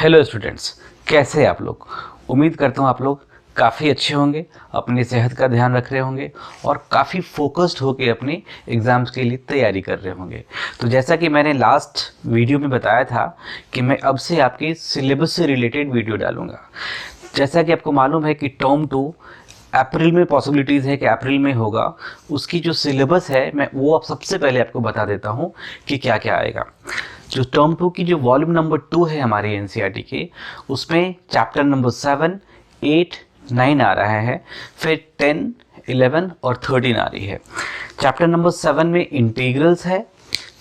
Hello students, कैसे हैं आप लोग। उम्मीद करता हूँ आप लोग काफ़ी अच्छे होंगे, अपनी सेहत का ध्यान रख रहे होंगे और काफ़ी फोकस्ड होकर अपने एग्ज़ाम्स के लिए तैयारी कर रहे होंगे। तो जैसा कि मैंने लास्ट वीडियो में बताया था कि मैं अब से आपके सिलेबस से रिलेटेड वीडियो डालूँगा। जैसा कि आपको मालूम है कि टर्म 2 अप्रैल में पॉसिबिलिटीज़ है कि अप्रैल में होगा। उसकी जो सिलेबस है मैं वो अब सबसे पहले आपको बता देता हूँ कि क्या क्या आएगा। जो टर्म 2 की जो वॉल्यूम नंबर 2 है हमारे एनसीईआरटी के, उसमें चैप्टर नंबर 7, 8, 9 आ रहा है, फिर 10, 11 और 13 आ रही है। चैप्टर नंबर 7 में इंटीग्रल्स है,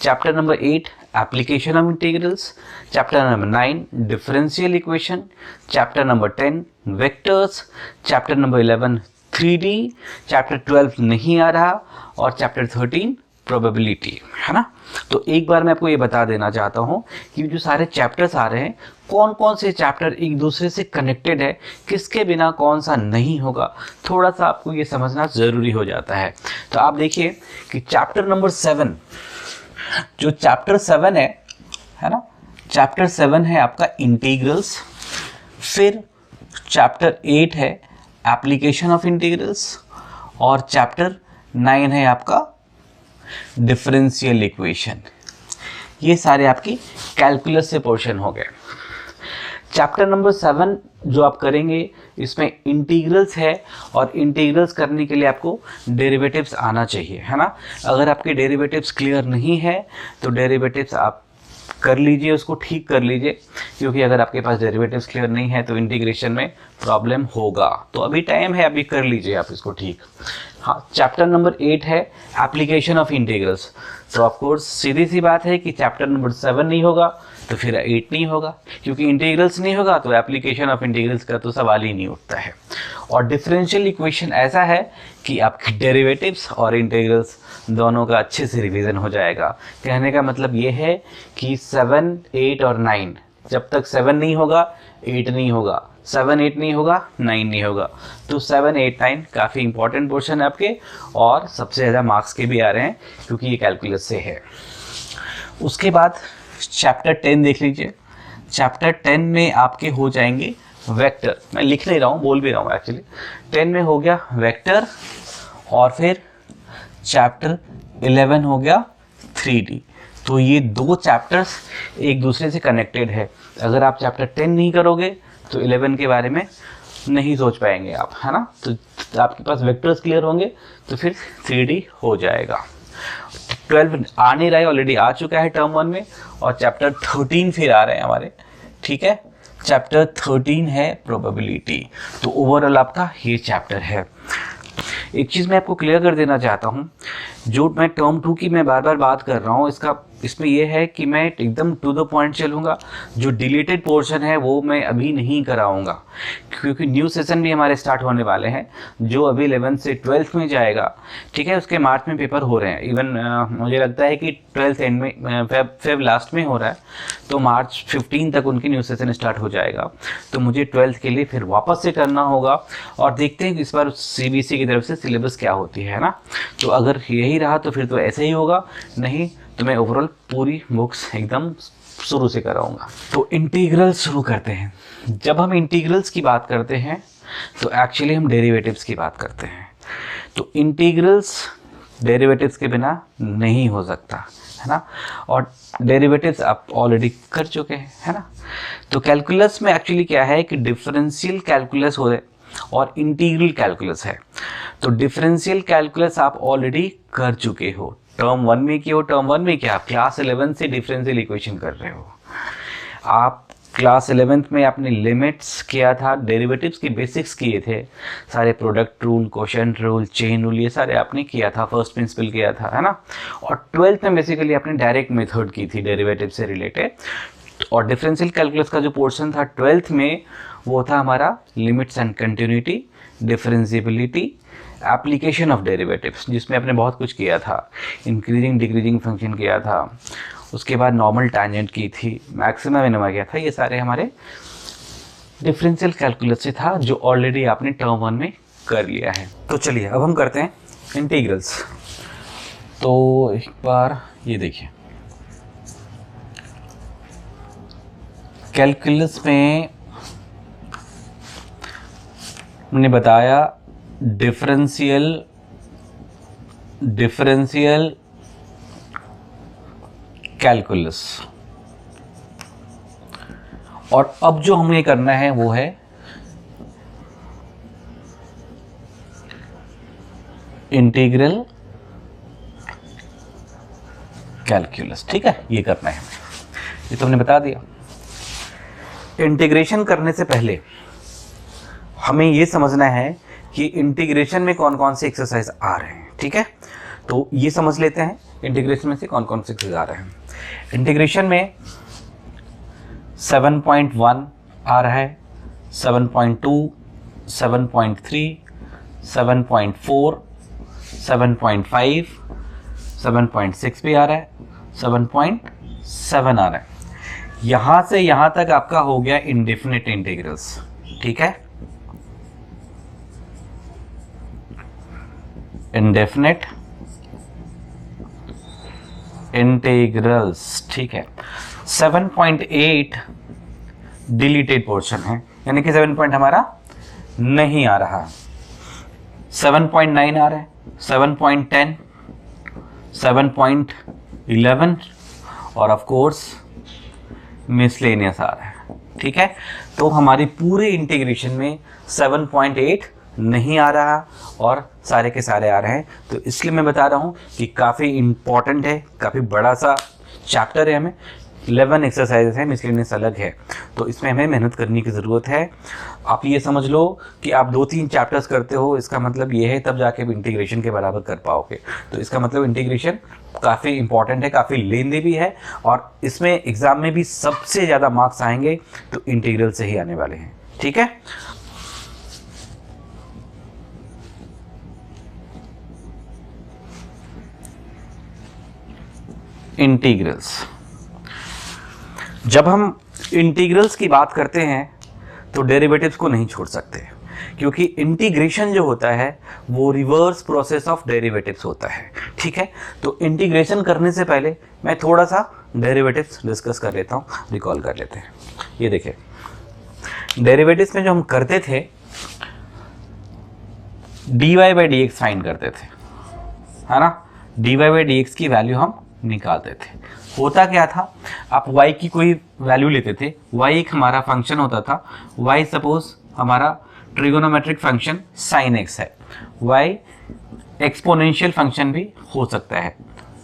chapter number 8 application of integrals, chapter number 9 differential equation, chapter number 10 vectors, chapter number 11 3D, chapter 12 नहीं आ रहा और चैप्टर 13 प्रोबेबिलिटी, है ना। तो एक बार मैं आपको ये बता देना चाहता हूँ कि जो सारे चैप्टर्स आ रहे हैं, कौन कौन से चैप्टर एक दूसरे से कनेक्टेड है, किसके बिना कौन सा नहीं होगा, थोड़ा सा आपको ये समझना ज़रूरी हो जाता है। तो आप देखिए कि चैप्टर नंबर 7, जो चैप्टर 7 है ना, चैप्टर 7 है आपका इंटीग्रल्स, फिर चैप्टर 8 है एप्लीकेशन ऑफ इंटीग्रल्स और चैप्टर 9 है आपका डिफरेंशियल इक्वेशन। ये सारे आपकी कैलकुलस से पोर्शन हो गए। चैप्टर नंबर 7 जो आप करेंगे, इसमें इंटीग्रल्स है और इंटीग्रल्स करने के लिए आपको डेरिवेटिव्स आना चाहिए, है ना। अगर आपके डेरिवेटिव्स क्लियर नहीं है तो डेरिवेटिव्स आप कर लीजिए, उसको ठीक कर लीजिए, क्योंकि अगर आपके पास डेरिवेटिव्स क्लियर नहीं है तो इंटीग्रेशन में प्रॉब्लम होगा। तो अभी टाइम है, अभी कर लीजिए आप इसको ठीक। हाँ, चैप्टर नंबर 8 है एप्लीकेशन ऑफ इंटीग्रल्स। तो ऑफकोर्स सीधी सी बात है कि चैप्टर नंबर 7 नहीं होगा तो फिर 8 नहीं होगा, क्योंकि इंटीग्रल्स नहीं होगा तो एप्लीकेशन ऑफ इंटीग्रल्स का तो सवाल ही नहीं उठता है। और डिफरेंशियल इक्वेशन ऐसा है कि आपके डेरिवेटिव्स और इंटीग्रल्स दोनों का अच्छे से रिवीजन हो जाएगा। कहने का मतलब ये है कि 7, 8 और 9, जब तक 7 नहीं होगा 8 नहीं होगा, 7, 8 नहीं होगा 9 नहीं होगा। तो 7, 8, 9 काफ़ी इंपॉर्टेंट पोर्शन है आपके और सबसे ज़्यादा मार्क्स के भी आ रहे हैं क्योंकि ये कैलकुलस से है। उसके बाद चैप्टर 10 देख लीजिए। चैप्टर 10 में आपके हो जाएंगे वेक्टर, मैं लिख नहीं रहा हूँ, बोल भी रहा हूँ एक्चुअली। 10 में हो गया वेक्टर और फिर चैप्टर 11 हो गया 3D। तो ये दो चैप्टर्स एक दूसरे से कनेक्टेड है। अगर आप चैप्टर 10 नहीं करोगे तो 11 के बारे में नहीं सोच पाएंगे आप, है ना। तो आपके पास वेक्टर्स क्लियर होंगे तो फिर 3D हो जाएगा। 12 आ नहीं रहा है, ऑलरेडी आ चुका है टर्म 1 में, और चैप्टर 13 फिर आ रहे हैं हमारे, ठीक है। चैप्टर 13 है प्रोबेबिलिटी। तो ओवरऑल आपका ये चैप्टर है। एक चीज़ मैं आपको क्लियर कर देना चाहता हूँ, जो मैं टर्म 2 की मैं बार बार बात कर रहा हूँ, इसमें यह है कि मैं एकदम टू द पॉइंट चलूँगा। जो डिलीटेड पोर्शन है वो मैं अभी नहीं कराऊँगा, क्योंकि न्यू सेशन भी हमारे स्टार्ट होने वाले हैं, जो अभी 11th से 12th में जाएगा, ठीक है। उसके मार्च में पेपर हो रहे हैं। इवन मुझे लगता है कि 12th एंड में, फेब लास्ट में हो रहा है, तो मार्च 15 तक उनकी न्यू सेशन स्टार्ट हो जाएगा। तो मुझे 12th के लिए फिर वापस से करना होगा और देखते हैं कि इस बार CBSE की तरफ से सिलेबस क्या होती है ना। तो अगर यही रहा तो फिर तो ऐसे ही होगा, नहीं तो मैं ओवरऑल पूरी बुक्स एकदम शुरू से कराऊंगा। तो इंटीग्रल्स शुरू करते हैं। जब हम इंटीग्रल्स की बात करते हैं तो एक्चुअली हम डेरिवेटिव्स की बात करते हैं। तो इंटीग्रल्स डेरिवेटिव्स के बिना नहीं हो सकता, है ना। और डेरिवेटिव्स आप ऑलरेडी कर चुके हैं, है ना। तो कैलकुलस में एक्चुअली क्या है कि डिफरेंशियल कैलकुलस हो और इंटीग्रल कैलकुलस है। तो डिफरेंशियल कैलकुलस आप ऑलरेडी कर चुके हो, टर्म 1 में किए हो। टर्म 1 में क्या, क्लास 11 से डिफरेंशियल इक्वेशन कर रहे हो आप। क्लास 11th में आपने लिमिट्स किया था, डेरिवेटिव्स की बेसिक्स किए थे, सारे product rule, quotient rule, chain rule, ये सारे आपने किया था, फर्स्ट प्रिंसिपल किया था, है ना। और 12th में बेसिकली आपने डायरेक्ट मेथड की थी डेरिवेटिव से रिलेटेड। और डिफरेंशियल कैलकुलस का जो पोर्शन था 12th में, वो था हमारा limits and continuity, differentiability, application of derivatives, जिसमें आपने बहुत कुछ किया था, इंक्रीजिंग डिक्रीजिंग फंक्शन किया था, उसके बाद नॉर्मल टैंजेंट की थी, मैक्सिमा मिनिमा किया था। ये सारे हमारे डिफरेंशियल कैलकुलस से था, जो ऑलरेडी आपने टर्म 1 में कर लिया है। तो चलिए अब हम करते हैं इंटीग्रल्स। तो एक बार ये देखिए, कैलकुलस में मैंने बताया डिफरेंशियल कैलकुलस, और अब जो हमें करना है वो है इंटीग्रल कैलकुलस। ठीक है, ये करना है हमें, ये तो हमने बता दिया। इंटीग्रेशन करने से पहले हमें ये समझना है कि इंटीग्रेशन में कौन कौन से एक्सरसाइज आ रहे हैं। ठीक है, तो ये समझ लेते हैं इंटीग्रेशन में से कौन कौन से एक्सरसाइज आ रहे हैं। इंटीग्रेशन में 7.1 आ रहा है, 7.2, 7.3, 7.4, 7.5, 7.6 भी आ रहा है, 7.7 आ रहा है। यहां से यहां तक आपका हो गया इंडेफिनिट इंटीग्रल्स। ठीक है, इंडेफिनिट इंटीग्रल्स। ठीक है, 7.8 डिलीटेड पोर्शन है, यानी कि 7 पॉइंट हमारा नहीं आ रहा। 7.9 आ रहा है, 7.10, 7.11 और ऑफ कोर्स मिसलेनियस आ रहा है। ठीक है, तो हमारी पूरे इंटीग्रेशन में 7.8 नहीं आ रहा और सारे के सारे आ रहे हैं। तो इसलिए मैं बता रहा हूँ कि काफ़ी इम्पॉर्टेंट है, काफ़ी बड़ा सा चैप्टर है, हमें 11 एक्सरसाइजेस है, मिसलेनियस अलग है, तो इसमें हमें मेहनत करने की ज़रूरत है। आप ये समझ लो कि आप 2-3 चैप्टर्स करते हो, इसका मतलब ये है तब जाके इंटीग्रेशन के बराबर कर पाओगे। तो इसका मतलब इंटीग्रेशन काफ़ी इंपॉर्टेंट है, काफ़ी लेंदी भी है, और इसमें एग्ज़ाम में भी सबसे ज़्यादा मार्क्स आएंगे तो इंटीग्रल से ही आने वाले हैं। ठीक है, इंटीग्रल्स। जब हम इंटीग्रल्स की बात करते हैं तो डेरिवेटिव्स को नहीं छोड़ सकते, क्योंकि इंटीग्रेशन जो होता है वो रिवर्स प्रोसेस ऑफ डेरिवेटिव्स होता है। ठीक है, तो इंटीग्रेशन करने से पहले मैं थोड़ा सा डेरिवेटिव्स डिस्कस कर लेता हूँ, रिकॉल कर लेते हैं। ये देखिए, डेरिवेटिव्स में जो हम करते थे dy by D x find करते थे, है ना। dy बाई डी एक्स की वैल्यू हम निकालते थे। होता क्या था, आप y की कोई वैल्यू लेते थे, y एक हमारा फंक्शन होता था, y सपोज हमारा ट्रिगोनोमेट्रिक फंक्शन sin x है, y एक्सपोनेंशियल फंक्शन भी हो सकता है,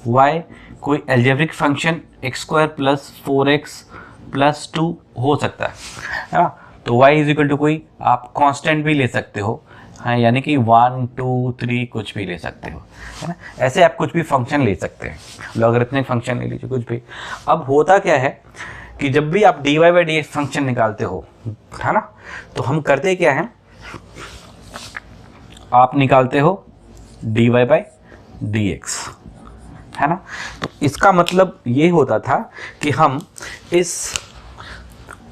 y कोई algebraic function x² plus 4x plus 2 हो सकता है ना। तो y इज इक्वल टू कोई आप कांस्टेंट भी ले सकते हो, हाँ, यानी कि 1, 2, 3 कुछ भी ले सकते हो, है ना। ऐसे आप कुछ भी फंक्शन ले सकते हैं, लॉगरिथमिक फंक्शन ले लीजिए, कुछ भी। अब होता क्या है कि जब भी आप dy by D x function निकालते हो, है ना, तो हम करते क्या है, आप निकालते हो dy बाई डी एक्स, है ना। तो इसका मतलब ये होता था कि हम इस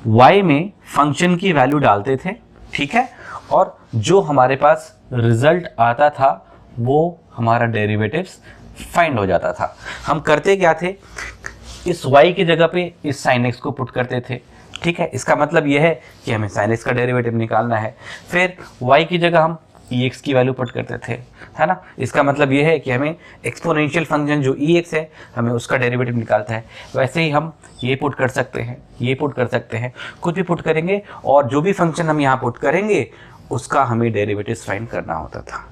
y में फंक्शन की वैल्यू डालते थे, ठीक है, और जो हमारे पास रिजल्ट आता था वो हमारा डेरिवेटिव्स फाइंड हो जाता था। हम करते क्या थे, इस y की जगह पे इस sin x को पुट करते थे। ठीक है, इसका मतलब यह है कि हमें sin x का डेरिवेटिव निकालना है। फिर y की जगह हम ex की वैल्यू पुट करते थे, है ना। इसका मतलब यह है कि हमें एक्सपोनेंशियल फंक्शन जो ex है हमें उसका डेरिवेटिव निकालता है। वैसे ही हम ये पुट कर सकते हैं, ये पुट कर सकते हैं, कुछ भी पुट करेंगे, और जो भी फंक्शन हम यहाँ पुट करेंगे उसका हमें डेरिवेटिव्स फाइंड करना होता था।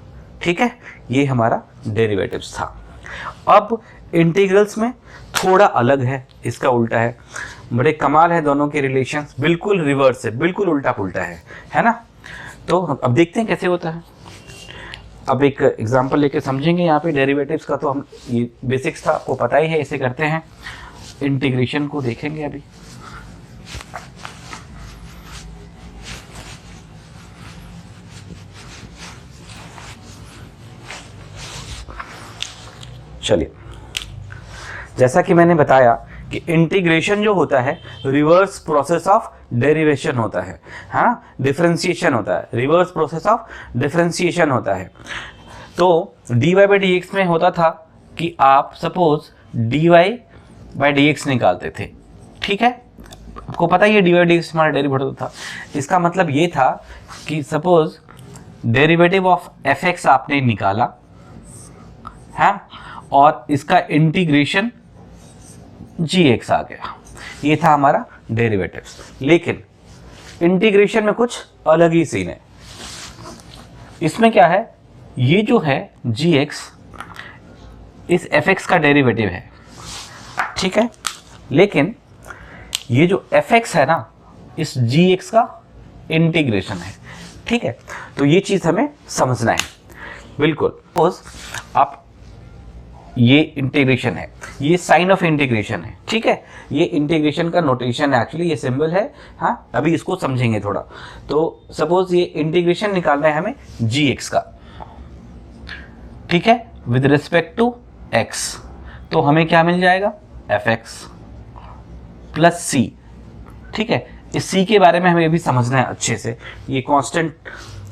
ठीक है, ये हमारा डेरिवेटिव्स था। अब इंटीग्रल्स में थोड़ा अलग है, इसका उल्टा है। बड़े कमाल है दोनों के रिलेशंस, बिल्कुल रिवर्स है, बिल्कुल उल्टा पुल्टा है ना। तो अब देखते हैं कैसे होता है। अब एक एग्जांपल लेके समझेंगे यहाँ पे डेरिवेटिव्स का। तो हम ये बेसिक्स था, आपको पता ही है, इसे करते हैं। इंटीग्रेशन को देखेंगे अभी। चलिए, जैसा कि मैंने बताया कि इंटीग्रेशन जो होता है रिवर्स प्रोसेस ऑफ डेरिवेशन होता है, हाँ, डिफरेंशिएशन होता है, रिवर्स प्रोसेस ऑफ डिफरेंशिएशन होता है। तो dy बाई डी एक्स में होता था कि आप suppose dy by D x निकालते थे, ठीक है। आपको पता ही है dy/dx हमारा डेरिवेटिव था। इसका मतलब ये था कि सपोज डेरिवेटिव ऑफ fx आपने निकाला है और इसका इंटीग्रेशन gx आ गया, ये था हमारा डेरिवेटिव। लेकिन इंटीग्रेशन में कुछ अलग ही सीन है। इसमें क्या है, ये जो है gx इस fx का डेरिवेटिव है, ठीक है, लेकिन ये जो fx है ना इस gx का इंटीग्रेशन है, ठीक है। तो ये चीज हमें समझना है बिल्कुल। सपोज आप ये इंटीग्रेशन है, ये साइन ऑफ इंटीग्रेशन है, ठीक है, ये इंटीग्रेशन का नोटेशन है, एक्चुअली ये सिंबल है, हाँ अभी इसको समझेंगे थोड़ा। तो सपोज ये इंटीग्रेशन निकालना है हमें gx का, ठीक है, विद रिस्पेक्ट टू x, तो हमें क्या मिल जाएगा fx प्लस c, ठीक है। इस c के बारे में हमें अभी समझना है अच्छे से, ये कांस्टेंट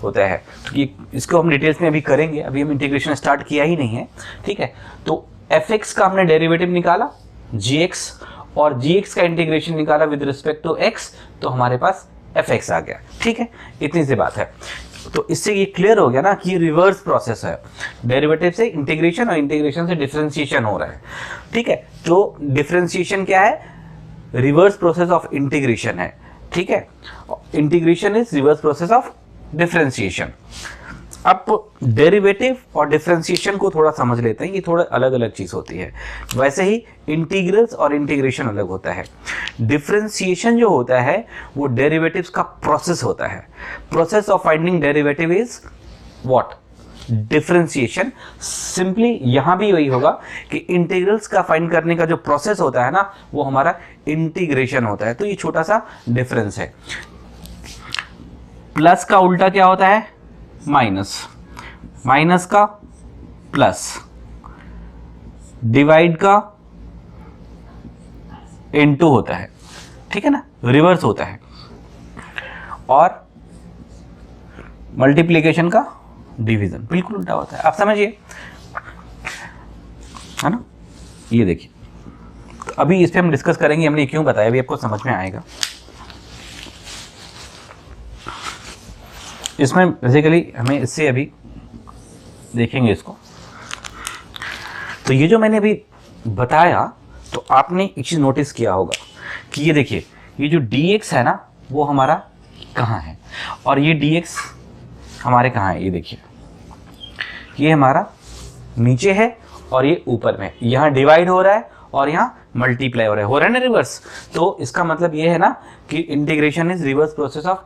होता है, तो ये इसको हम डिटेल्स में अभी करेंगे, अभी हम इंटीग्रेशन स्टार्ट किया ही नहीं है, ठीक है। तो fx का हमने डेरिवेटिव निकाला gx और gx का इंटीग्रेशन निकाला विद रिस्पेक्ट टू x, तो हमारे पास fx आ गया, ठीक है, इतनी सी बात है। तो इससे ये क्लियर हो गया ना कि रिवर्स प्रोसेस है, डेरिवेटिव से इंटीग्रेशन और इंटीग्रेशन से डिफरेंशिएशन हो रहा है, ठीक है। तो डिफरेंशिएशन क्या है, रिवर्स प्रोसेस ऑफ इंटीग्रेशन है, ठीक है। Integration is reverse process of differentiation. अब डेरिवेटिव और डिफरेंशिएशन को थोड़ा समझ लेते हैं, ये थोड़ा अलग अलग चीज होती है। वैसे ही इंटीग्रल्स और इंटीग्रेशन अलग होता है। डिफरेंशिएशन जो होता है वो डेरिवेटिव्स का प्रोसेस होता है। Process of finding derivative is what, differentiation. Simply यहां भी वही होगा कि इंटीग्रल्स का फाइंड करने का जो प्रोसेस होता है ना वो हमारा इंटीग्रेशन होता है। तो ये छोटा सा डिफरेंस है। प्लस का उल्टा क्या होता है, माइनस, माइनस का प्लस, डिवाइड का इनटू होता है, ठीक है ना, रिवर्स होता है। और मल्टीप्लिकेशन का डिवीजन बिल्कुल उल्टा होता है। आप समझिए, है ना। ये देखिए, तो अभी इस पे हम डिस्कस करेंगे, हमने क्यों बताया, अभी आपको समझ में आएगा। इसमें बेसिकली हमें इससे अभी देखेंगे इसको। तो ये जो मैंने अभी बताया, तो आपने एक चीज नोटिस किया होगा कि ये देखिए, ये जो dx है ना वो हमारा कहाँ है और ये dx हमारे कहाँ है। ये देखिए, ये हमारा नीचे है और ये ऊपर में, यहाँ डिवाइड हो रहा है और यहाँ मल्टीप्लाई हो रहा है ना रिवर्स। तो इसका मतलब ये है ना कि integration is reverse process of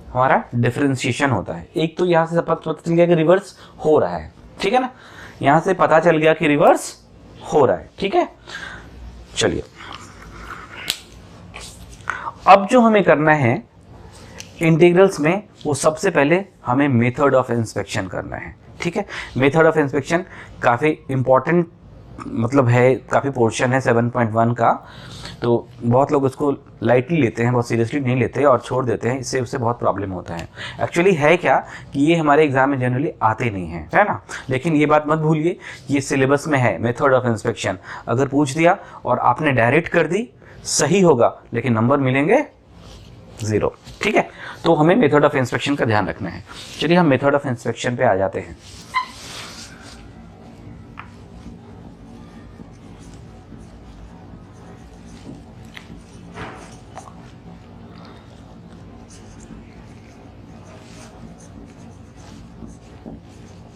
हमारा डिफरेंशिएशन होता है। एक तो यहाँ से पता चल गया कि रिवर्स हो रहा है, ठीक है ना, यहाँ से पता चल गया कि रिवर्स हो रहा है, ठीक है। चलिए, अब जो हमें करना है इंटीग्रल्स में, वो सबसे पहले हमें मेथड ऑफ इंस्पेक्शन करना है, ठीक है। मेथड ऑफ इंस्पेक्शन काफ़ी इंपॉर्टेंट मतलब है, काफ़ी पोर्शन है 7.1 का। तो बहुत लोग उसको लाइटली लेते हैं, बहुत सीरियसली नहीं लेते और छोड़ देते हैं, इससे उससे बहुत प्रॉब्लम होता है। एक्चुअली है क्या कि ये हमारे एग्जाम में जनरली आते नहीं हैं, है ना। लेकिन ये बात मत भूलिए, ये सिलेबस में है मेथड ऑफ इंस्पेक्शन। अगर पूछ दिया और आपने डायरेक्ट कर दी, सही होगा, लेकिन नंबर मिलेंगे 0, ठीक है। तो हमें मेथड ऑफ इंस्पेक्शन का ध्यान रखना है। चलिए हम मेथड ऑफ इंस्पेक्शन पे आ जाते हैं।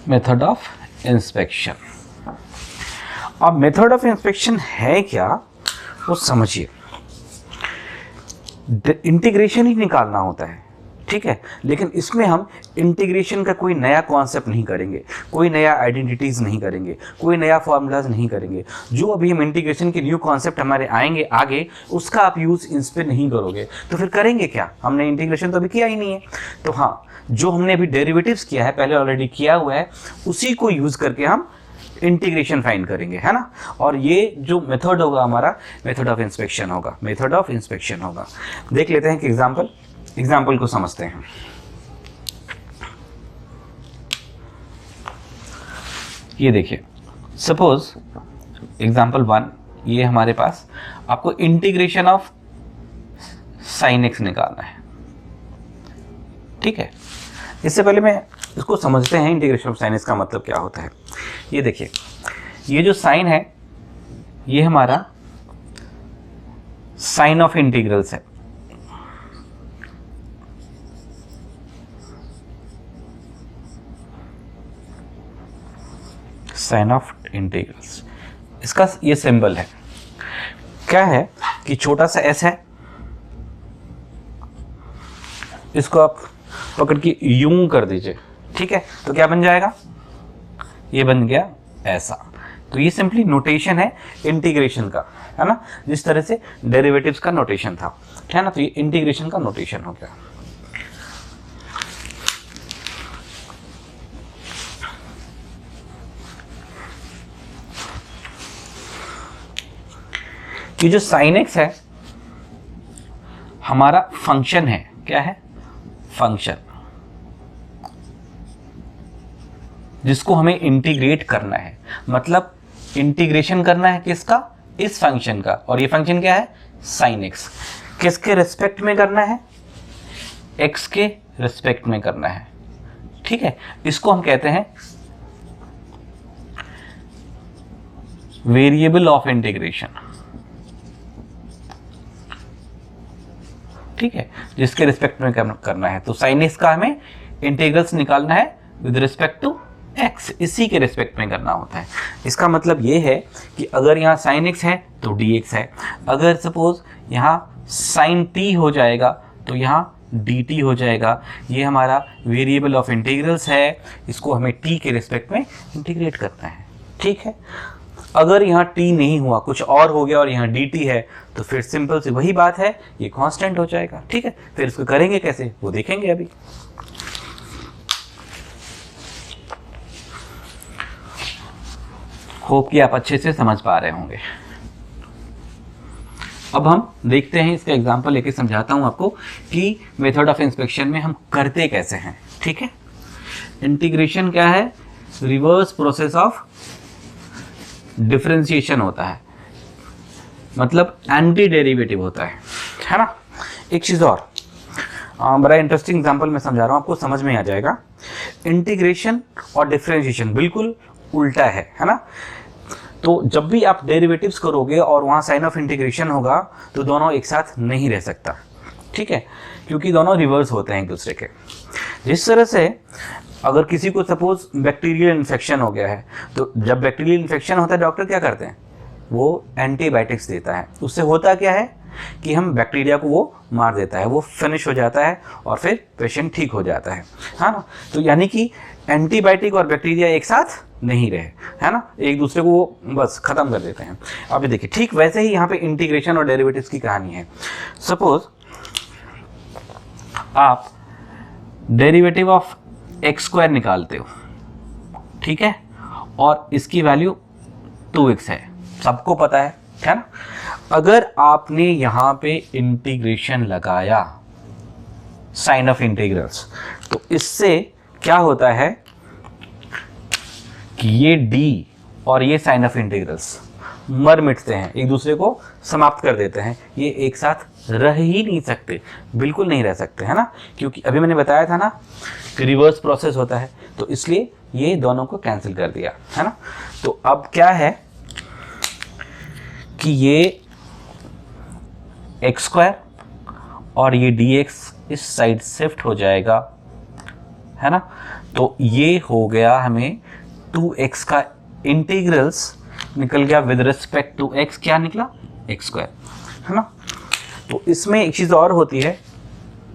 Method of inspection. अब मेथड ऑफ इंस्पेक्शन है क्या वो समझिए। इंटीग्रेशन ही निकालना होता है, ठीक है, लेकिन इसमें हम इंटीग्रेशन का कोई नया कॉन्सेप्ट नहीं करेंगे, कोई नया आइडेंटिटीज नहीं करेंगे, कोई नया फॉर्मूलाज नहीं करेंगे। जो अभी हम इंटीग्रेशन के न्यू कॉन्सेप्ट हमारे आएंगे आगे, उसका आप यूज इस पे नहीं करोगे, तो फिर करेंगे क्या। हमने इंटीग्रेशन तो अभी किया ही नहीं है। तो हाँ, जो हमने अभी डेरिवेटिव्स किया है, पहले ऑलरेडी किया हुआ है, उसी को यूज करके हम इंटीग्रेशन फाइंड करेंगे, है ना। और ये जो मेथड होगा हमारा, मेथड ऑफ इंस्पेक्शन होगा, मेथड ऑफ इंस्पेक्शन होगा। देख लेते हैं कि एग्जाम्पल को समझते हैं। ये देखिए, सपोज एग्जाम्पल 1, ये हमारे पास आपको इंटीग्रेशन ऑफ साइन एक्स निकालना है। ठीक है, इससे पहले मैं इसको समझते हैं इंटीग्रेशन ऑफ साइन एक्स का मतलब क्या होता है। ये देखिए, ये जो साइन है ये हमारा साइन ऑफ इंटीग्रल्स है। साइन ऑफ इंटीग्रल्स, इसका ये सिंबल है। क्या है कि छोटा सा एस है, इसको आप पकड़ के यूं कर दीजिए। ठीक है, तो क्या बन जाएगा, ये बन गया ऐसा। तो ये सिंपली नोटेशन है इंटीग्रेशन का, है ना, जिस तरह से डेरिवेटिव्स का नोटेशन था, है ना, तो ये इंटीग्रेशन का नोटेशन हो गया। ये जो साइन एक्स है हमारा फंक्शन है। क्या है, फंक्शन, जिसको हमें इंटीग्रेट करना है। मतलब इंटीग्रेशन करना है किसका, इस फंक्शन का। और ये फंक्शन क्या है, साइन एक्स। किसके रिस्पेक्ट में करना है, एक्स के रिस्पेक्ट में करना है। ठीक है, इसको हम कहते हैं वेरिएबल ऑफ इंटीग्रेशन। ठीक है, जिसके रिस्पेक्ट में करना है। तो साइन एक्स का हमें इंटीग्रल्स निकालना है विद रिस्पेक्ट टू एक्स, इसी के रिस्पेक्ट में करना होता है। इसका मतलब ये है कि अगर यहाँ साइन एक्स है तो डी एक्स है, अगर सपोज यहाँ साइन टी हो जाएगा तो यहाँ डी टी हो जाएगा। ये हमारा वेरिएबल ऑफ इंटीग्रल्स है, इसको हमें टी के रिस्पेक्ट में इंटीग्रेट करना है। ठीक है, अगर यहाँ t नहीं हुआ, कुछ और हो गया और यहाँ dt है, तो फिर सिंपल से वही बात है, ये कांस्टेंट हो जाएगा। ठीक है, फिर इसको करेंगे कैसे वो देखेंगे अभी। होप कि आप अच्छे से समझ पा रहे होंगे। अब हम देखते हैं, इसका एग्जांपल लेके समझाता हूं आपको कि मेथड ऑफ इंस्पेक्शन में हम करते कैसे हैं। ठीक है, इंटीग्रेशन क्या है, रिवर्स प्रोसेस ऑफ डिफरेंशिएशन होता है, मतलब एंटी डेरिवेटिव होता है ना। एक चीज़ और, बड़ा इंटरेस्टिंग एग्जांपल मैं समझा रहा हूँ, आपको समझ में आ जाएगा। इंटीग्रेशन और डिफरेंशिएशन बिल्कुल उल्टा है ना। तो जब भी आप डेरिवेटिव्स करोगे और वहाँ साइन ऑफ इंटीग्रेशन होगा तो दोनों एक साथ नहीं रह सकता। ठीक है, क्योंकि दोनों रिवर्स होते हैं एक दूसरे के। जिस तरह से अगर किसी को सपोज बैक्टीरियल इन्फेक्शन हो गया है, तो जब बैक्टीरियल इन्फेक्शन होता है डॉक्टर क्या करते हैं, वो एंटीबायोटिक्स देता है। उससे होता क्या है कि हम बैक्टीरिया को वो मार देता है, वो फिनिश हो जाता है और फिर पेशेंट ठीक हो जाता है ना। तो यानी कि एंटीबायोटिक और बैक्टीरिया एक साथ नहीं रहे, है ना, एक दूसरे को वो बस ख़त्म कर देते हैं। अभी देखिए, ठीक वैसे ही यहाँ पे इंटीग्रेशन और डेरिवेटिव्स की कहानी है। सपोज आप डेरिवेटिव ऑफ एक्स स्क्वायर निकालते हो, ठीक है, और इसकी वैल्यू 2x है, सबको पता है ना। अगर आपने यहाँ पे इंटीग्रेशन लगाया साइन ऑफ इंटीग्रल्स, तो इससे क्या होता है कि ये d और ये साइन ऑफ इंटीग्रल्स मर मिटते हैं, एक दूसरे को समाप्त कर देते हैं। ये एक साथ रह ही नहीं सकते, बिल्कुल नहीं रह सकते, है ना, क्योंकि अभी मैंने बताया था ना कि रिवर्स प्रोसेस होता है, तो इसलिए ये दोनों को कैंसिल कर दिया, है ना। तो अब क्या है कि ये एक्स स्क्वायर और ये dx इस साइड शिफ्ट हो जाएगा, है ना। तो ये हो गया हमें 2x का इंटीग्रल्स निकल गया विद रिस्पेक्ट टू x, क्या निकला, एक्स स्क्वायर, है ना। तो इसमें एक चीज़ और होती है,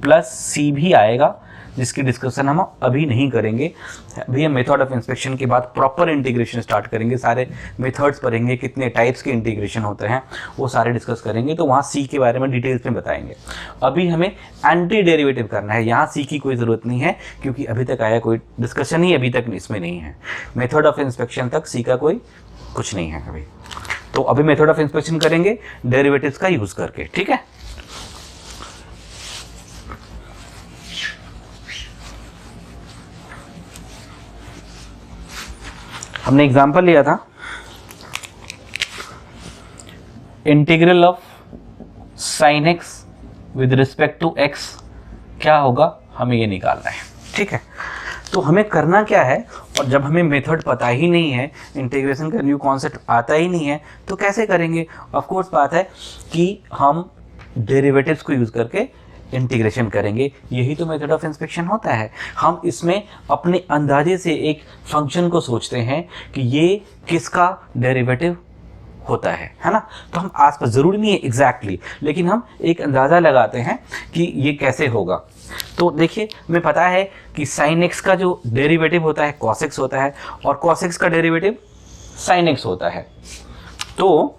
प्लस c भी आएगा, जिसकी डिस्कशन हम अभी नहीं करेंगे। अभी हम मेथड ऑफ इंस्पेक्शन के बाद प्रॉपर इंटीग्रेशन स्टार्ट करेंगे, सारे मेथड्स पढ़ेंगे, कितने टाइप्स के इंटीग्रेशन होते हैं वो सारे डिस्कस करेंगे, तो वहाँ सी के बारे में डिटेल्स में बताएंगे। अभी हमें एंटी डेरिवेटिव करना है, यहाँ सी की कोई ज़रूरत नहीं है, क्योंकि अभी तक आया कोई डिस्कशन ही अभी तक इसमें नहीं है। मेथड ऑफ इंस्पेक्शन तक सी का कोई कुछ नहीं है अभी। तो अभी मेथड ऑफ इंस्पेक्शन करेंगे डेरिवेटिव्स का यूज़ करके, ठीक है। हमने एग्जाम्पल लिया था integral of sine x with respect to x क्या होगा, हमें ये निकालना है। ठीक है, तो हमें करना क्या है, और जब हमें मेथड पता ही नहीं है, इंटीग्रेशन का न्यू कॉन्सेप्ट आता ही नहीं है, तो कैसे करेंगे। ऑफ कोर्स बात है कि हम डेरिवेटिव्स को यूज़ करके इंटीग्रेशन करेंगे। यही तो मेथड ऑफ इंस्पेक्शन होता है। हम इसमें अपने अंदाजे से एक फंक्शन को सोचते हैं कि ये किसका डेरिवेटिव होता है ना। तो हम आसपास, ज़रूरी नहीं है एग्जैक्टली, लेकिन हम एक अंदाज़ा लगाते हैं कि ये कैसे होगा। तो देखिए, हमें पता है कि sin x का जो डेरिवेटिव होता है cos x होता है, और cos x का डेरिवेटिव sin x होता है। तो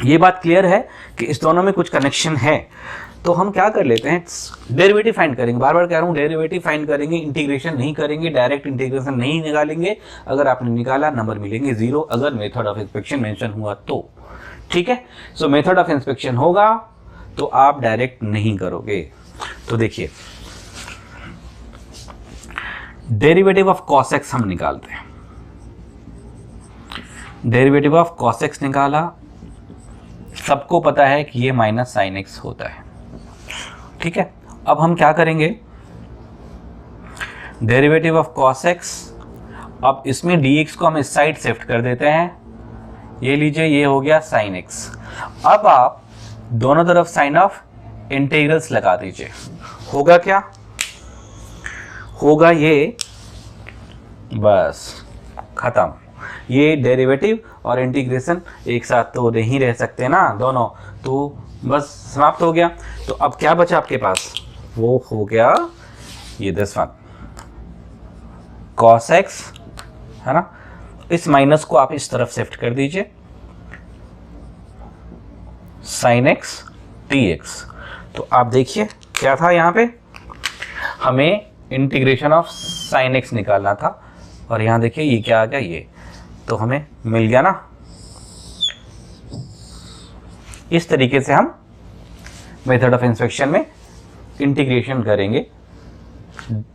ये बात क्लियर है कि इस दोनों में कुछ कनेक्शन है। तो हम क्या कर लेते हैं, डेरिवेटिव फाइंड करेंगे। बार बार कह रहा हूँ, डेरिवेटिव फाइंड करेंगे, इंटीग्रेशन नहीं करेंगे, डायरेक्ट इंटीग्रेशन नहीं निकालेंगे। अगर आपने निकाला, नंबर मिलेंगे 0, अगर मेथड ऑफ इंस्पेक्शन मेंशन हुआ तो। ठीक है, सो मेथड ऑफ इंस्पेक्शन होगा तो आप डायरेक्ट नहीं करोगे। तो देखिए, डेरिवेटिव ऑफ cos x हम निकालते हैं। डेरिवेटिव ऑफ cos x निकाला, सबको पता है कि ये माइनस साइन एक्स होता है। ठीक है, अब हम क्या करेंगे, डेरिवेटिव ऑफ cos x, अब इसमें dx को हम इस साइड शिफ्ट कर देते हैं। ये लीजिए, ये हो गया sin x। अब आप दोनों तरफ साइन ऑफ इंटीग्रल्स लगा दीजिए। होगा क्या, होगा ये, बस खत्म। ये डेरिवेटिव और इंटीग्रेशन एक साथ तो नहीं रह सकते ना दोनों, तो बस समाप्त हो गया। तो अब क्या बचा आपके पास, वो हो गया ये दिस वन cos x, है ना। इस माइनस को आप इस तरफ शिफ्ट कर दीजिए, sin x dx। तो आप देखिए क्या था, यहाँ पे हमें इंटीग्रेशन ऑफ sin x निकालना था, और यहाँ देखिए ये क्या आ गया, ये तो हमें मिल गया ना। इस तरीके से हम मेथड ऑफ इंस्पेक्शन में इंटीग्रेशन करेंगे,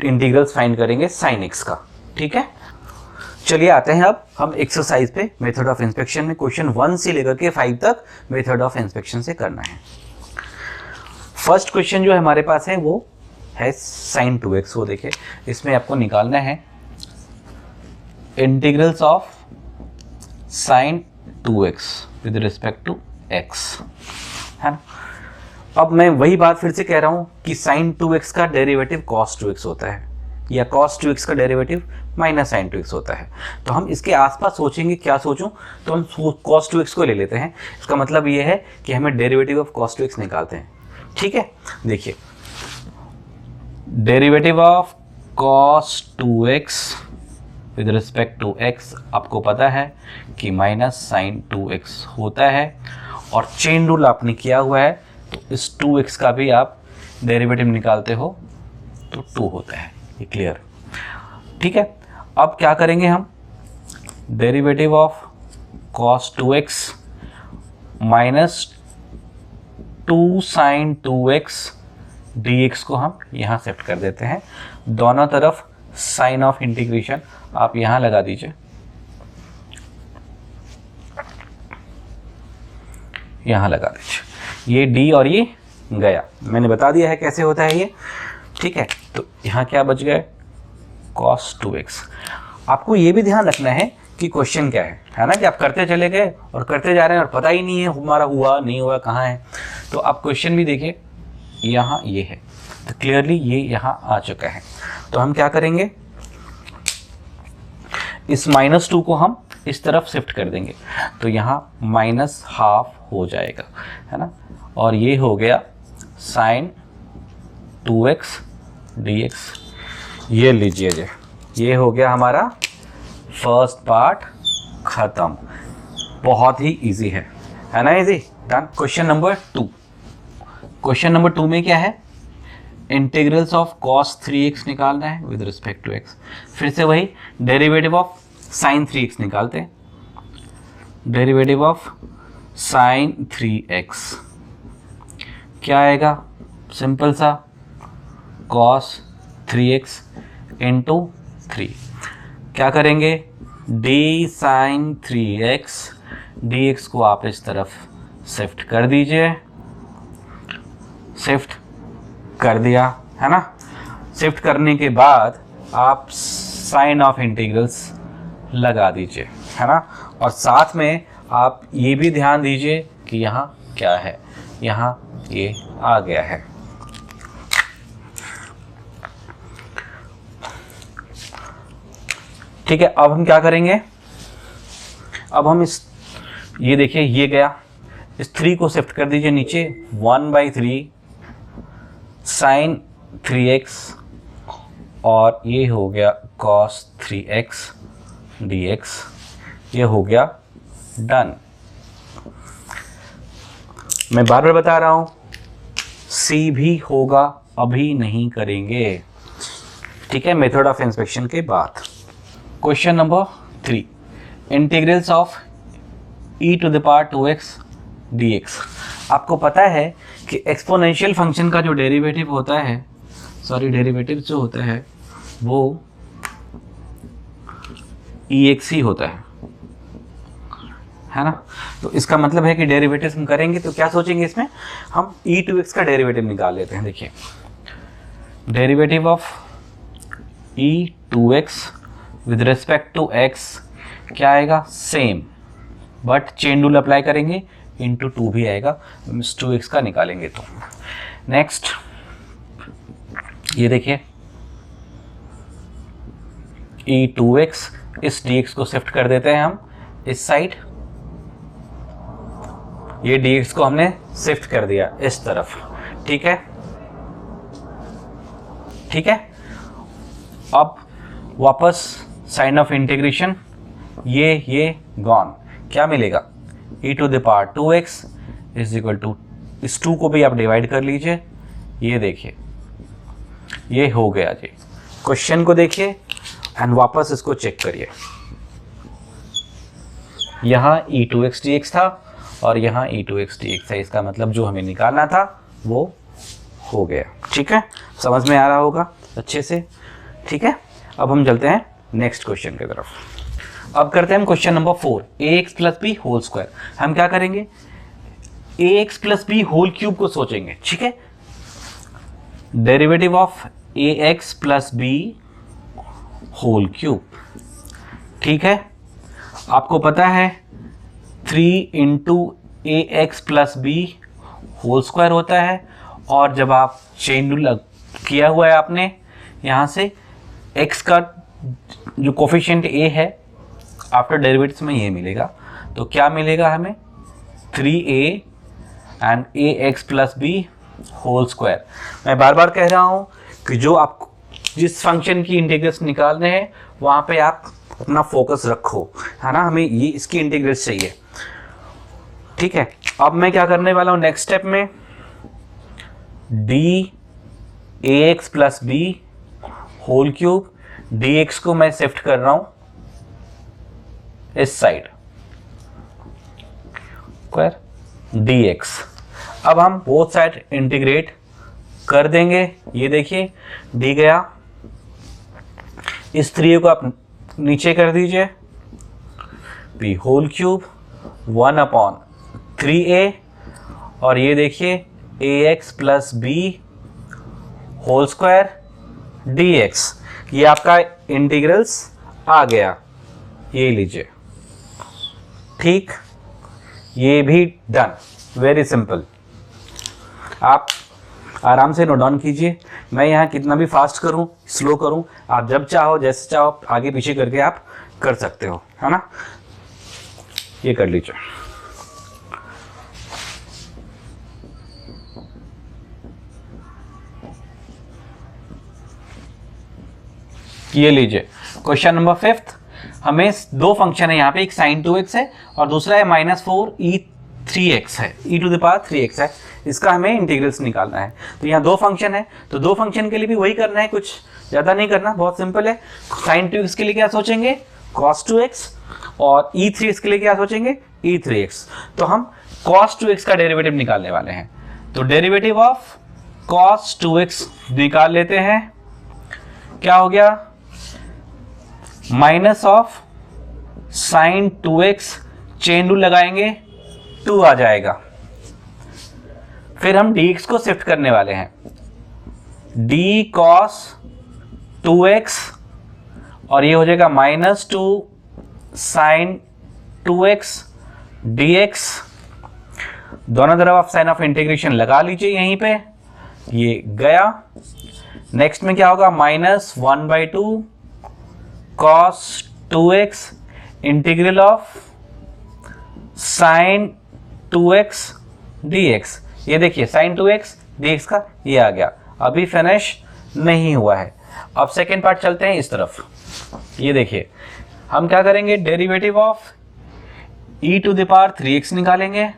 इंटीग्रल्स फाइंड करेंगे sin x का। ठीक है, चलिए आते हैं अब हम एक्सरसाइज पे। मेथड ऑफ इंस्पेक्शन में क्वेश्चन 1 से लेकर के 5 तक मेथड ऑफ इंस्पेक्शन से करना है। फर्स्ट क्वेश्चन जो हमारे पास है वो है sin 2x। वो देखिए, इसमें आपको निकालना है integrals of sin 2x with respect to x, है ना। अब मैं वही बात फिर से कह रहा हूं कि sin 2x का डेरिवेटिव cos 2x होता है, या cos 2x का डेरिवेटिव माइनस sin 2x होता है। तो हम इसके आसपास सोचेंगे, क्या सोचूं, तो हम cos 2x को ले लेते हैं। इसका मतलब ये है कि हमें डेरिवेटिव ऑफ cos 2x निकालते हैं। ठीक है, देखिए, derivative of cos 2x with respect to x आपको पता है कि माइनस sin 2x होता है, और चेन रूल आपने किया हुआ है, तो इस 2x का भी आप डेरिवेटिव निकालते हो तो 2 होता है। ये क्लियर, ठीक है। अब क्या करेंगे हम, derivative of cos 2x minus 2 sin 2x dx को हम यहाँ शिफ्ट कर देते हैं। दोनों तरफ साइन ऑफ इंटीग्रेशन आप यहाँ लगा दीजिए, यहाँ लगा दीजिए। ये d और ये गया, मैंने बता दिया है कैसे होता है ये। ठीक है, तो यहाँ क्या बच गए, cos 2x। आपको ये भी ध्यान रखना है कि क्वेश्चन क्या है ना, कि आप करते चले गए और करते जा रहे हैं और पता ही नहीं है हमारा हुआ नहीं हुआ कहाँ है। तो आप क्वेश्चन भी देखिए, यहाँ ये है, तो क्लियरली ये यहाँ आ चुका है। तो हम क्या करेंगे, इस -2 को हम इस तरफ शिफ्ट कर देंगे, तो यहाँ -½ हो जाएगा, है ना। और ये हो गया sin 2x dx। ये लीजिए जी, ये हो गया हमारा फर्स्ट पार्ट खत्म। बहुत ही इजी है ना, easy, done. Question number 2। Question number 2 में क्या है, इंटीग्रल्स ऑफ cos 3x निकालना है विद रिस्पेक्ट टू x। फिर से वही डेरिवेटिव ऑफ sin 3x निकालते हैं। डेरिवेटिव ऑफ sin 3x क्या आएगा, सिंपल सा cos 3x इंटू 3। क्या करेंगे, d sin 3x dx को आप इस तरफ शिफ्ट कर दीजिए, शिफ्ट कर दिया है ना। शिफ्ट करने के बाद आप साइन ऑफ इंटीग्रल्स लगा दीजिए, है ना। और साथ में आप ये भी ध्यान दीजिए कि यहाँ क्या है, यहाँ ये आ गया है। ठीक है, अब हम क्या करेंगे, अब हम ये देखिए ये गया, इस 3 को शिफ्ट कर दीजिए नीचे, 1/3 साइन 3x और ये हो गया cos 3x dx, ये हो गया डन। मैं बार बार बता रहा हूं, C भी होगा, अभी नहीं करेंगे, ठीक है, मेथड ऑफ इंस्पेक्शन के बाद। Question number 3, integrals of e to the power 2x dx। आपको पता है कि एक्सपोनेंशियल फंक्शन का जो डेरिवेटिव होता है, डेरिवेटिव जो होता है वो ex ही होता है ना। तो इसका मतलब है कि डेरिवेटिव हम करेंगे तो क्या सोचेंगे, इसमें हम e टू x का डेरिवेटिव निकाल लेते हैं। देखिए, derivative of e to x with respect to x क्या आएगा, same, but chain rule apply करेंगे, इंटू 2 भी आएगा, 2x का निकालेंगे तो। नेक्स्ट ये देखिए e2x, इस dx को शिफ्ट कर देते हैं हम इस साइड, ये dx को हमने शिफ्ट कर दिया इस तरफ, ठीक है, ठीक है। अब वापस साइन ऑफ इंटीग्रेशन, ये गॉन, क्या मिलेगा, e to the power 2x is equal to, इस 2 को भी आप डिवाइड कर लीजिए, ये देखिए ये हो गया जी। क्वेश्चन को देखिए एंड वापस इसको चेक करिए, यहाँ e2x dx था और यहाँ e2x dx था, इसका मतलब जो हमें निकालना था वो हो गया, ठीक है, समझ में आ रहा होगा अच्छे से, ठीक है। अब हम चलते हैं नेक्स्ट क्वेश्चन की तरफ। अब करते हैं हम question number 4, ax plus b whole square. हम क्या करेंगे, ax plus b whole cube को सोचेंगे, ठीक है। Derivative of ax plus b whole cube, ठीक है। आपको पता है 3 into ax plus b whole square होता है, और जब आप चेन रूल किया हुआ है आपने, यहाँ से x का जो कोफिशिएंट a है आफ्टर डेरिवेटिव्स में ये मिलेगा, तो क्या मिलेगा हमें, 3a and ax plus b whole square. मैं बार बार कह रहा हूँ कि जो आप जिस फंक्शन की इंटीग्रल्स निकालने हैं वहाँ पे आप अपना फोकस रखो, है ना, हमें ये इसकी इंटीग्रल्स चाहिए, ठीक है। अब मैं क्या करने वाला हूँ नेक्स्ट स्टेप में, d ax plus b whole cube, dx को मैं शिफ्ट कर रहा हूं इस साइड, स्क्वायर dx। अब हम बोथ साइड इंटीग्रेट कर देंगे, ये देखिए डी गया, इस 3 को आप नीचे कर दीजिए, b होल क्यूब 1/3a, और ये देखिए ax plus b whole square dx, ये आपका इंटीग्रल्स आ गया, ये लीजिए, ठीक, ये भी डन, वेरी सिंपल। आप आराम से नोट डाउन कीजिए, मैं यहाँ कितना भी फास्ट करूँ स्लो करूँ, आप जब चाहो जैसे चाहो आगे पीछे करके आप कर सकते हो, है ना, ये कर लीजिए। ये लीजिए क्वेश्चन नंबर 5, हमें 2 फंक्शन है यहाँ पे, एक sin 2x है और दूसरा है -4 e3x है, e to the power 3x है, इसका हमें इंटीग्रल्स निकालना है। तो यहाँ 2 फंक्शन है, तो 2 फंक्शन के लिए भी वही करना है, कुछ ज़्यादा नहीं करना, बहुत सिंपल है। sin 2x के लिए क्या सोचेंगे, cos 2x, और e3x के लिए क्या सोचेंगे, e3x। तो हम cos 2x का डेरिवेटिव निकालने वाले हैं, तो डेरिवेटिव ऑफ cos 2x निकाल लेते हैं, क्या हो गया, minus of sine 2x, chain rule लगाएंगे 2 आ जाएगा, फिर हम dx को शिफ्ट करने वाले हैं, d cos 2x और ये हो जाएगा -2 sin 2x dx। दोनों तरफ आप साइन ऑफ इंटीग्रेशन लगा लीजिए यहीं पे, ये गया। नेक्स्ट में क्या होगा, -1/2 cos 2x integral of sin 2x dx। ये देखिए sin 2x dx का ये आ गया, अभी फिनिश नहीं हुआ है। अब सेकेंड पार्ट चलते हैं इस तरफ। ये देखिए हम क्या करेंगे, डेरिवेटिव ऑफ e⁻3x निकालेंगे।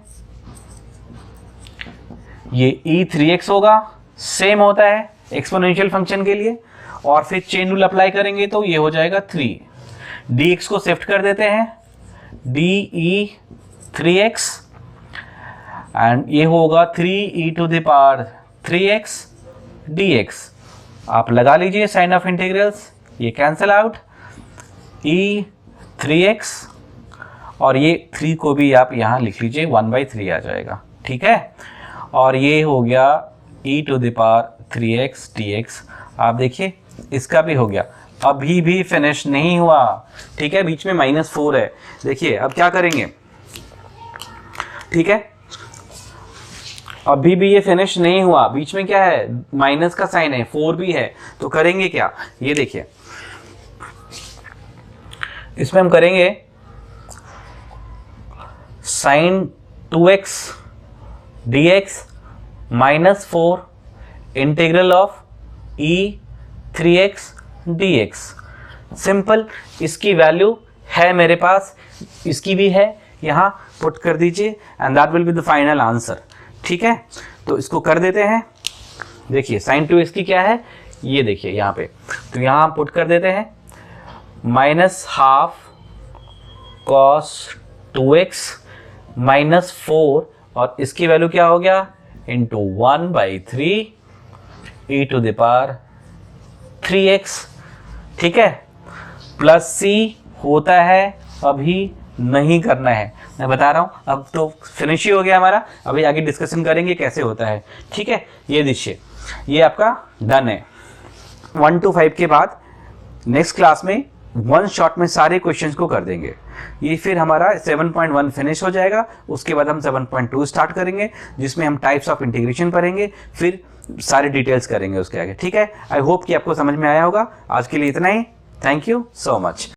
ये e3x होगा, सेम होता है एक्सपोनेंशियल फंक्शन के लिए, और फिर चेन रूल अप्लाई करेंगे तो ये हो जाएगा 3। dx को शिफ्ट कर देते हैं, de3x एंड ये होगा 3e⁻3x dx। आप लगा लीजिए साइन ऑफ इंटीग्रल्स, ये कैंसिल आउट, e3x और ये 3 को भी आप यहाँ लिख लीजिए, 1/3 आ जाएगा, ठीक है। और ये हो गया e⁻3x dx। आप देखिए इसका भी हो गया, अभी भी फिनिश नहीं हुआ, ठीक है, बीच में -4 है। देखिए अब क्या करेंगे, ठीक है, अभी भी ये फिनिश नहीं हुआ, बीच में क्या है, माइनस का साइन है, 4 भी है, तो करेंगे क्या, ये देखिए इसमें हम करेंगे sin 2x dx -4 integral of e3x dx। Simple, इसकी वैल्यू है मेरे पास, इसकी भी है, यहाँ पुट कर दीजिए and that will be the final answer, ठीक है। तो इसको कर देते हैं। देखिए sin 2x की क्या है, ये देखिए यहाँ पे, तो यहाँ हम पुट कर देते हैं -12 cos 2x -4 और इसकी वैल्यू क्या हो गया, इंटू 1/3 e⁻3x, ठीक है, प्लस c होता है, अभी नहीं करना है, मैं बता रहा हूं, अब तो फिनिश ही हो गया हमारा, अभी आगे डिस्कशन करेंगे कैसे होता है, ठीक है। ये देखिए ये आपका डन है। 1 to 5 के बाद नेक्स्ट क्लास में 1 शॉट में सारे क्वेश्चंस को कर देंगे। ये फिर हमारा 7.1 फिनिश हो जाएगा, उसके बाद हम 7.2 स्टार्ट करेंगे, जिसमें हम टाइप्स ऑफ इंटीग्रेशन पढ़ेंगे, फिर सारे डिटेल्स करेंगे उसके आगे, ठीक है। आई होप कि आपको समझ में आया होगा। आज के लिए इतना ही, थैंक यू सो मच।